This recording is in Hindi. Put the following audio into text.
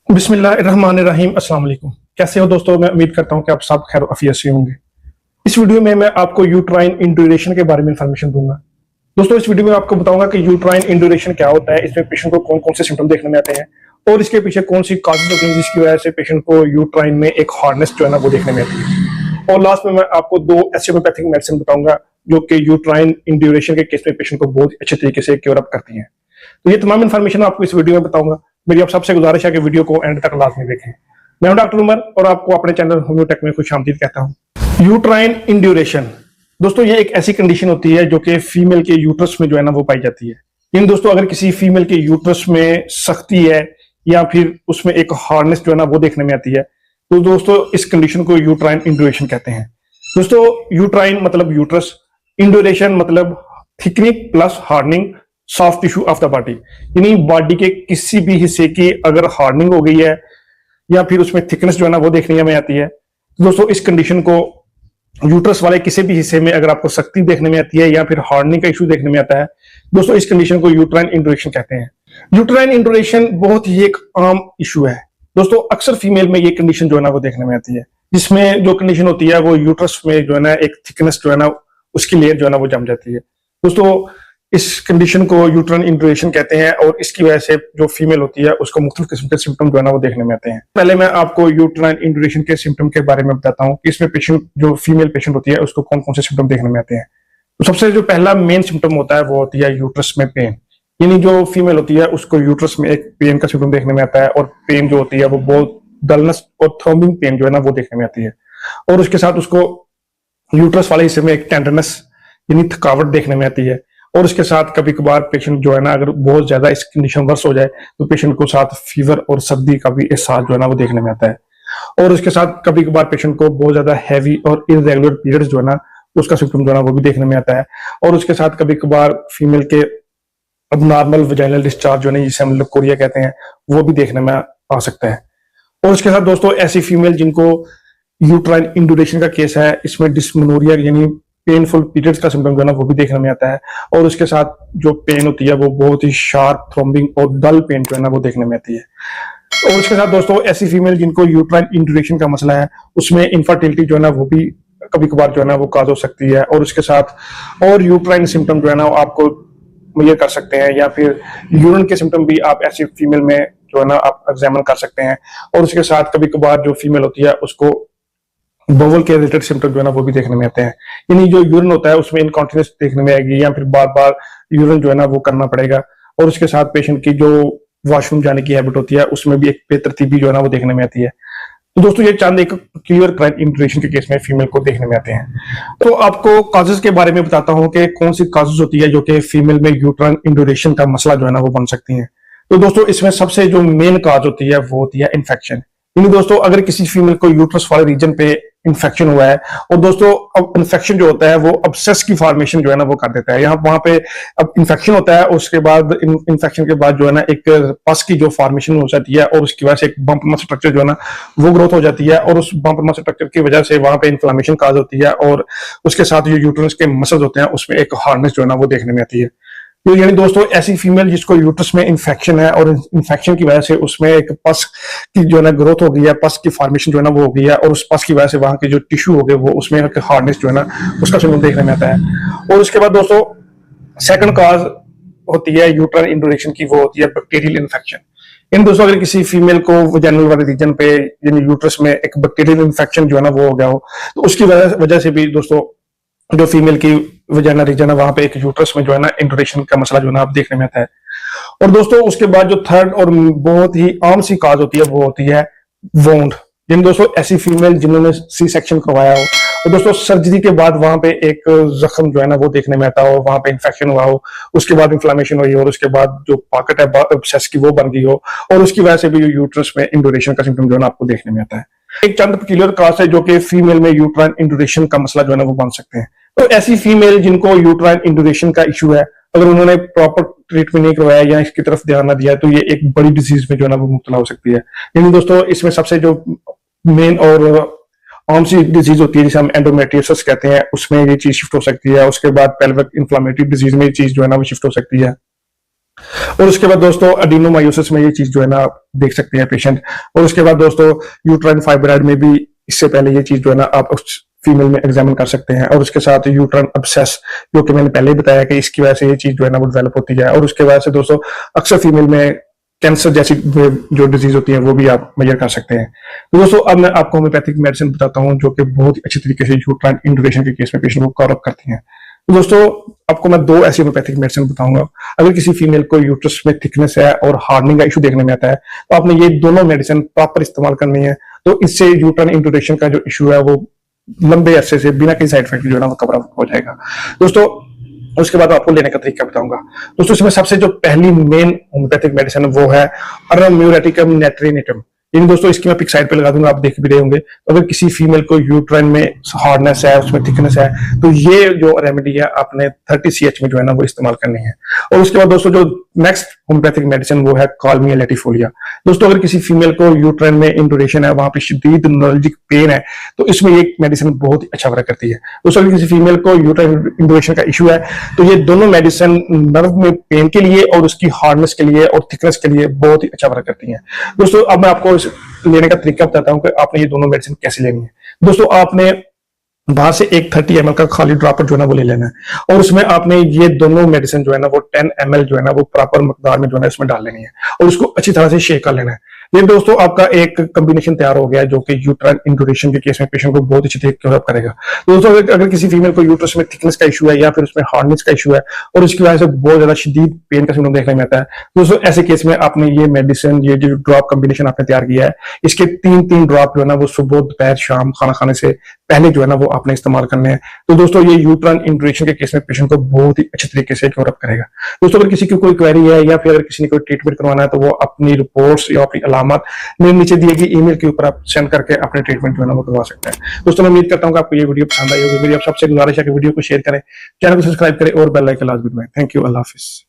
बिस्मिल्लाहिर्रहमानिर्रहीम अस्सलाम वालेकुम। कैसे हो दोस्तों? मैं उम्मीद करता हूं कि आप सब खैर आफियत से होंगे। इस वीडियो में मैं आपको यूट्राइन इंड्यूरेशन के बारे में इंफॉर्मेशन दूंगा। दोस्तों, इस वीडियो में आपको बताऊंगा कि यूट्राइन इंड्यूरेशन क्या होता है, इसमें पेशेंट को कौन कौन से सिम्टम देखने में आते हैं और इसके पीछे कौन सी काजेज होती हैं जिसकी वजह से पेशेंट को यूट्राइन में एक हार्डनेस जो है ना वो देखने में आती है। और लास्ट में मैं आपको दो ऐसी होम्योपैथिक मेडिसिन बताऊंगा जो कि यूट्राइन इंड्यूरेशन के केस में पेशेंट को बहुत अच्छे तरीके से क्योर अप करती हैं। तो ये तमाम इन्फॉर्मेशन आपको इस वीडियो में बताऊंगा। मेरी आप सबसे गुजारिश है कि वीडियो को एंड तक लाजमी देखें। मैं हूं डॉक्टर उमर और आपको अपने चैनल होम्योटेक में खुशामदीद कहता हूं। यूट्राइन इंड्यूरेशन दोस्तों ये एक ऐसी कंडीशन होती है जो कि फीमेल के यूट्रस में जो है ना वो पाई जाती है। इन दोस्तों अगर किसी फीमेल के यूट्रस में सख्ती है या फिर उसमें एक हार्डनेस जो है ना वो देखने में आती है तो दोस्तों इस कंडीशन को यूट्राइन इंड्यूरेशन कहते हैं। दोस्तों यूट्राइन मतलब यूट्रस, इंड्यूरेशन मतलब thickening plus hardening soft tissue of the body, यानी बॉडी के किसी भी हिस्से की अगर हार्डनिंग हो गई है या फिर उसमें थिकनेस जो है ना वो देखने में आती है तो दोस्तों इस कंडीशन को यूट्रस वाले किसी भी हिस्से में अगर आपको सख्ती देखने में आती है या फिर हार्डनिंग का इशू देखने में आता है दोस्तों इस कंडीशन को यूट्राइन इंड्यूरेशन कहते हैं। यूट्राइन इंड्यूरेशन बहुत ही एक आम इशू है दोस्तों। अक्सर फीमेल में ये कंडीशन जो है ना वो देखने में आती है जिसमें जो कंडीशन होती है वो यूट्रस में जो है ना एक थिकनेस जो है ना उसकी लेयर जो है ना वो जम जाती है। दोस्तों इस कंडीशन को यूट्राइन इंड्यूरेशन कहते हैं और इसकी वजह से जो फीमेल होती है उसको मुख्तलिफ किस्म के सिम्टम जो है ना वो देखने में आते हैं। पहले मैं आपको यूट्राइन इंड्यूरेशन के सिम्टम के बारे में बताता हूँ कि इसमें पेशेंट जो फीमेल पेशेंट होती है उसको कौन कौन से सिम्टम देखने में आते हैं। तो सबसे जो पहला मेन सिम्टम होता है वो होती है यूट्रस में पेन, यानी जो फीमेल होती है उसको यूट्रस में एक पेन का सिम्टम देखने में आता है और पेन जो होती है वो बहुत डलनेस और थ्रॉम्बिंग पेन जो है ना वो देखने में आती है और उसके साथ उसको यूट्रस वाले हिस्से में एक टेंडरनेस यानी थकावट देखने में आती है और उसके साथ कभी कभार पेशेंट जो है ना अगर बहुत ज्यादा इस कंडीशन वर्स हो जाए तो पेशेंट को साथ फीवर और सर्दी का भी एहसास जो है ना वो देखने में आता है और उसके साथ कभी कभार पेशेंट को बहुत ज्यादा हैवी और इरेगुलर पीरियड्स जो है ना उसका सिम्टम जो है ना वो भी देखने में आता है और उसके साथ कभी कभार फीमेल के अबनॉर्मल वजाइनल डिस्चार्ज जो है जिसे हम लोग कोरिया कहते हैं वो भी देखने में आ सकता है। और उसके साथ दोस्तों ऐसी फीमेल जिनको यूट्राइन इंड्यूरेशन का केस है इसमें डिस्मेनोरिया यानी पेनफुल पीरियड्स का सिम्टम जो है ना वो भी देखने में आता है और उसके साथ जो पेन होती है वो बहुत ही शार्प थ्रॉम्बिंग और डल पेन जो है ना वो देखने में आती है। और उसके साथ दोस्तों ऐसी फीमेल जिनको यूट्राइन इंड्यूरेशन का मसला है उसमें इनफर्टिलिटी जो है ना वो भी कभी कभार जो है ना वो काज हो सकती है और उसके साथ और यूट्राइन सिम्टम जो है ना आपको मुहैया कर सकते हैं या फिर यूरिन के सिम्टम भी आप ऐसी फीमेल में जो है ना आप एग्जामिन कर सकते हैं और उसके साथ कभी कभार जो फीमेल होती है उसको बवल के रिलेटेड सिम्टम जो है ना वो भी देखने में आते हैं, यानी जो यूरिन होता है उसमें इनकॉन्टिनेंस देखने में आएगी या फिर बार बार यूरिन जो है ना वो करना पड़ेगा और उसके साथ पेशेंट की जो वॉशरूम जाने की हैबिट होती है उसमें भी एक बेतरतीबी जो है ना वो देखने में आती है। तो दोस्तों ये चंद एक क्लियर क्राइन इंड्यूरेशन के केस में फीमेल को देखने में आते हैं। तो आपको काजेस के बारे में बताता हूँ कि कौन सी काजेस होती है जो कि फीमेल में यूट्राइन इंड्यूरेशन का मसला जो है ना वो बन सकती है। तो दोस्तों इसमें सबसे जो मेन काज होती है वो होती है इन्फेक्शन, यानी दोस्तों अगर किसी फीमेल को यूट्रस वाले रीजन पे इन्फेक्शन हुआ है और दोस्तों अब इन्फेक्शन जो होता है वो अब्सेस की फॉर्मेशन जो है ना वो कर देता है। यहाँ वहां पे अब इन्फेक्शन होता है उसके बाद इन्फेक्शन के बाद जो है ना एक पस की जो फॉर्मेशन हो जाती है और उसकी वजह से एक बम्प मसल स्ट्रक्चर जो है ना वो ग्रोथ हो जाती है और उस बम्प मसल स्ट्रक्चर की वजह से वहां पे इन्फ्लेमेशन काज होती है और उसके साथ जो यूट्रस के मसल्स होते हैं उसमें एक हार्डनेस जो है ना वो देखने में आती है। तो यानी दोस्तों ऐसी फीमेल जिसको यूट्रस में इन्फेक्शन है और इन्फेक्शन की वजह से उसमें एक पस की जो है ना ग्रोथ हो गई है, पस की फॉर्मेशन जो है ना वो हो गई है और उस पस की वजह से वहां के जो टिश्यू हो गए वो उसमें हार्डनेस जो है ना उसका सिम्टम देखने में आता है। और उसके बाद दोस्तों सेकंड कॉज होती है यूट्राइन इंड्यूरेशन की, वो होती है बैक्टीरियल इन्फेक्शन। इन दोस्तों अगर किसी फीमेल को वजाइनल वाले रीजन पे यानी यूट्रस में एक बैक्टीरियल इन्फेक्शन जो है ना वो हो गया हो तो उसकी वजह से भी दोस्तों जो फीमेल की वजाइना रीजन है वहां पे एक यूट्रस में जो है ना इंड्यूरेशन का मसला जो है ना आप देखने में आता है। और दोस्तों उसके बाद जो थर्ड और बहुत ही आम सी काज होती है वो होती है वोंड, जिन दोस्तों ऐसी फीमेल जिन्होंने सी सेक्शन करवाया हो और दोस्तों सर्जरी के बाद वहां पे एक जख्म जो है ना वो देखने में आता हो, वहां पे इन्फेक्शन हुआ हो, उसके बाद इन्फ्लेमेशन हुई और उसके बाद जो पॉकेट है एब्सेस की वो बन गई हो और उसकी वजह से भी यूट्रस में इंड्यूरेशन का सिम्टम जो है ना आपको देखने में आता है। एक चंद पर्टिकुलर काज है जो कि फीमेल में यूट्राइन इंड्यूरेशन का मसला जो है ना वो बन सकते हैं। तो ऐसी फीमेल जिनको यूट्राइन इंड्यूरेशन का इशू है अगर उन्होंने प्रॉपर ट्रीटमेंट नहीं करवाया या इसकी तरफ ध्यान ना दिया तो ये एक बड़ी डिजीज में जो है ना वो मुब्तला हो सकती है। यानी दोस्तों इसमें सबसे जो मेन और आम सी डिजीज होती है जिसे हम एंडोमेट्रियोसिस कहते हैं उसमें ये चीज शिफ्ट हो सकती है। उसके बाद पेल्विक इन्फ्लेमेटरी डिजीज में ये चीज जो है ना वो शिफ्ट हो सकती है। और उसके बाद दोस्तों एडिनोमायोसिस में ये चीज जो है ना आप देख सकते हैं पेशेंट। और उसके बाद दोस्तों यूट्राइन फाइब्रॉइड में भी इससे पहले ये चीज जो है ना आप उस फीमेल में एग्जामिन कर सकते हैं। और उसके साथ यूट्राइन अब्सेस, जो कि मैंने पहले ही बताया कि इसकी वजह से ये चीज जो है ना वो डेवलप होती है। और उसके बाद से दोस्तों अक्सर फीमेल में कैंसर जैसी जो डिजीज होती है वो भी आप मेजर कर सकते हैं। तो दोस्तों अब मैं आपको होम्योपैथिक मेडिसिन बताता हूँ जो कि बहुत ही अच्छी तरीके से यूट्राइन इंडुरेशन के केस में पेशेंट को कवर अप करती हैं। तो दोस्तों आपको मैं 2 ऐसी होम्योपैथिक मेडिसिन बताऊंगा। अगर किसी फीमेल को यूट्रस में थिकनेस है और हार्डनिंग का इशू देखने में आता है तो आपने ये दोनों मेडिसिन प्रॉपर इस्तेमाल करनी है। तो इससे यूट्राइन इंडुरेशन का जो इशू है वो लंबे अरसे से बिना किसी साइड इफेक्ट जो है ना वो कवर अप हो जाएगा। दोस्तों उसके बाद आपको लेने का तरीका बताऊंगा। दोस्तों इसमें सबसे जो पहली मेन होम्योपैथिक मेडिसिन वो है अरम्यूरेटिकम नेट्रिनेटम। इन दोस्तों इसकी मैं पिक साइड पे लगा दूंगा, आप देख भी रहे होंगे। तो अगर किसी फीमेल को यूट्राइन में हार्डनेस है, उसमें थिकनेस है, तो ये जो रेमेडी है आपने 30 CH में जो है ना वो इस्तेमाल करनी है। और उसके बाद दोस्तों जो नेक्स्ट होम्योपैथिक मेडिसिन वो है काल्मिया लैटिफोलिया। दोस्तों अगर किसी फीमेल को यूट्राइन में इंडुरेशन है, वहां पे शदीद नॉल्जिक पेन है, तो इसमें ये मेडिसिन बहुत ही अच्छा वर्क करती है। दोस्तों अगर किसी फीमेल को यूट्राइन इंडुरेशन का इशू है तो ये दोनों मेडिसिन नर्व में पेन के लिए और उसकी हार्डनेस के लिए और थिकनेस के लिए बहुत ही अच्छा वर्क करती है। दोस्तों अब मैं आपको लेने का तरीका बताता हूं कि आपने ये दोनों मेडिसिन कैसे लेनी है। दोस्तों आपने बाहर से एक 30 ml का खाली ड्रॉपर जो है ना वो ले लेना है। और उसमें आपने ये दोनों मेडिसिन जो है ना वो 10 ml जो है ना वो प्रॉपर मकदार में जो है ना इसमें डाल लेनी है और उसको अच्छी तरह से शेक कर लेना है। ये दोस्तों आपका एक कॉम्बिनेशन तैयार हो गया जो कि यूट्राइन इंडुरेशन के केस में पेशेंट को बहुत अच्छी तरीके से हेल्प करेगा। दोस्तों अगर किसी फीमेल को यूट्रस में थिकनेस का इशू है या फिर उसमें हार्डनेस का इशू है और उसकी वजह से बहुत ज्यादा शदीद पेन का सिम्टम देखने में आता है, दोस्तों ऐसे केस में आपने ये मेडिसिन, ये जो ड्रॉप कॉम्बिनेशन आपने तैयार किया है, इसके 3 ड्रॉप जो है ना वो सुबह दोपहर शाम खाना खाने से पहले जो है ना वो आपने इस्तेमाल करने हैं। तो दोस्तों ये यूट्राइन इंडुरेशन के केस में पेशेंट को बहुत ही अच्छे तरीके से कवर अप करेगा। दोस्तों अगर किसी की कोई क्वेरी है या फिर अगर किसी ने कोई ट्रीटमेंट करवाना है तो वो अपनी रिपोर्ट्स या अपनी अलामत मेरे नीचे दिए गई ईमेल के ऊपर आप सेंड करके अपने ट्रीटमेंट जो है ना वो करवा सकते हैं। दोस्तों मैं उम्मीद करता हूँ कि आपको ये वीडियो पसंद आई होगी। मेरी आप सबसे गुजारिश है कि वीडियो को शेयर करें, चैनल को सब्सक्राइब करें और बेल आइकन लाजमी दबाएं। Thank you, Allah Hafiz.